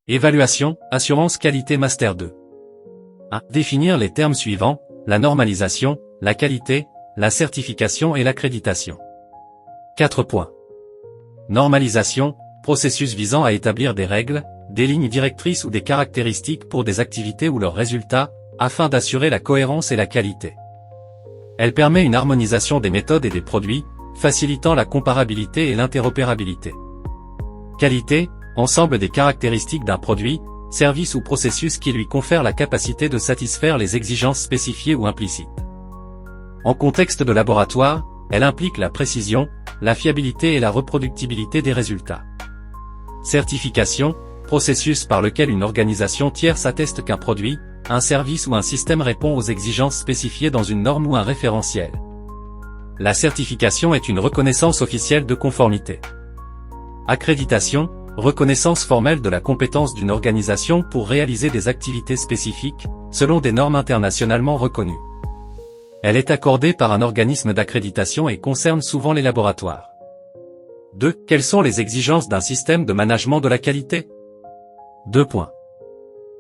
Évaluation, assurance qualité Master 2. 1. Définir les termes suivants, la normalisation, la qualité, la certification et l'accréditation. 4 points. Normalisation, processus visant à établir des règles, des lignes directrices ou des caractéristiques pour des activités ou leurs résultats, afin d'assurer la cohérence et la qualité. Elle permet une harmonisation des méthodes et des produits, facilitant la comparabilité et l'interopérabilité. Qualité, ensemble des caractéristiques d'un produit, service ou processus qui lui confère la capacité de satisfaire les exigences spécifiées ou implicites. En contexte de laboratoire, elle implique la précision, la fiabilité et la reproductibilité des résultats. Certification, processus par lequel une organisation tierce atteste qu'un produit, un service ou un système répond aux exigences spécifiées dans une norme ou un référentiel. La certification est une reconnaissance officielle de conformité. Accréditation, reconnaissance formelle de la compétence d'une organisation pour réaliser des activités spécifiques, selon des normes internationalement reconnues. Elle est accordée par un organisme d'accréditation et concerne souvent les laboratoires. 2. Quelles sont les exigences d'un système de management de la qualité ? 2 points.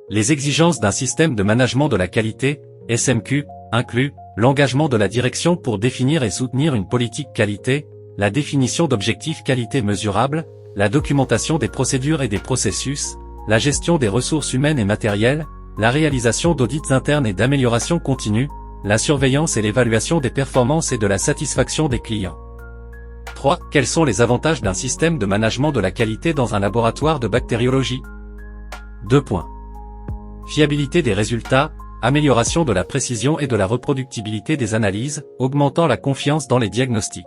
Les exigences d'un système de management de la qualité, SMQ, incluent l'engagement de la direction pour définir et soutenir une politique qualité, la définition d'objectifs qualité mesurables, la documentation des procédures et des processus, la gestion des ressources humaines et matérielles, la réalisation d'audits internes et d'amélioration continue, la surveillance et l'évaluation des performances et de la satisfaction des clients. 3. Quels sont les avantages d'un système de management de la qualité dans un laboratoire de bactériologie ? 2 points. Fiabilité des résultats, amélioration de la précision et de la reproductibilité des analyses, augmentant la confiance dans les diagnostics.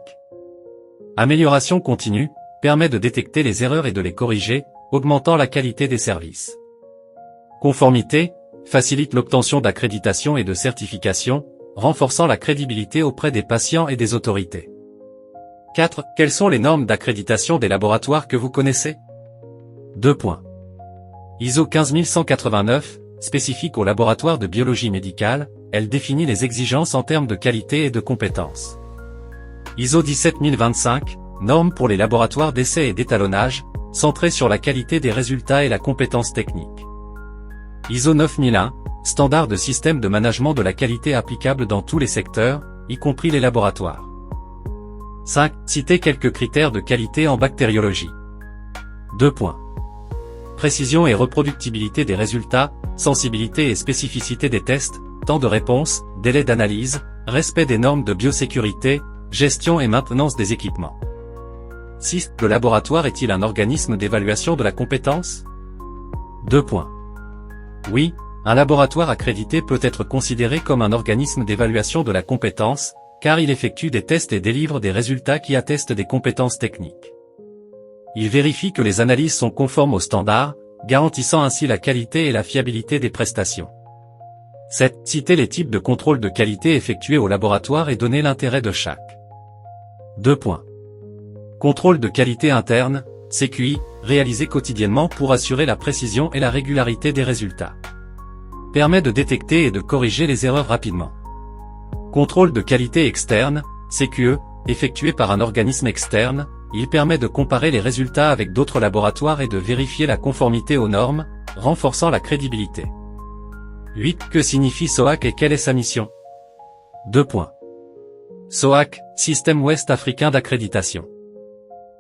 Amélioration continue, permet de détecter les erreurs et de les corriger, augmentant la qualité des services. Conformité, facilite l'obtention d'accréditation et de certification, renforçant la crédibilité auprès des patients et des autorités. 4. Quelles sont les normes d'accréditation des laboratoires que vous connaissez ? 2 points. ISO 15189, spécifique aux laboratoires de biologie médicale, elle définit les exigences en termes de qualité et de compétences. ISO 17025, norme pour les laboratoires d'essai et d'étalonnage, centrée sur la qualité des résultats et la compétence technique. ISO 9001, standard de système de management de la qualité applicable dans tous les secteurs, y compris les laboratoires. 5. Citer quelques critères de qualité en bactériologie. 2 points. Précision et reproductibilité des résultats, sensibilité et spécificité des tests, temps de réponse, délai d'analyse, respect des normes de biosécurité, gestion et maintenance des équipements. 6. Le laboratoire est-il un organisme d'évaluation de la compétence ? 2 points. Oui, un laboratoire accrédité peut être considéré comme un organisme d'évaluation de la compétence, car il effectue des tests et délivre des résultats qui attestent des compétences techniques. Il vérifie que les analyses sont conformes aux standards, garantissant ainsi la qualité et la fiabilité des prestations. 7. Citer les types de contrôle de qualité effectués au laboratoire et donner l'intérêt de chaque. 2 points. Contrôle de qualité interne, CQI, réalisé quotidiennement pour assurer la précision et la régularité des résultats. Permet de détecter et de corriger les erreurs rapidement. Contrôle de qualité externe, CQE, effectué par un organisme externe, il permet de comparer les résultats avec d'autres laboratoires et de vérifier la conformité aux normes, renforçant la crédibilité. 8. Que signifie SOAC et quelle est sa mission ? 2 points. SOAC, Système Ouest Africain d'accréditation.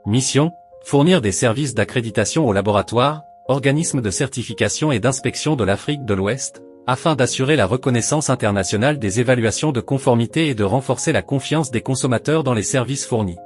Mission, fournir des services d'accréditation aux laboratoires, organismes de certification et d'inspection de l'Afrique de l'Ouest, afin d'assurer la reconnaissance internationale des évaluations de conformité et de renforcer la confiance des consommateurs dans les services fournis.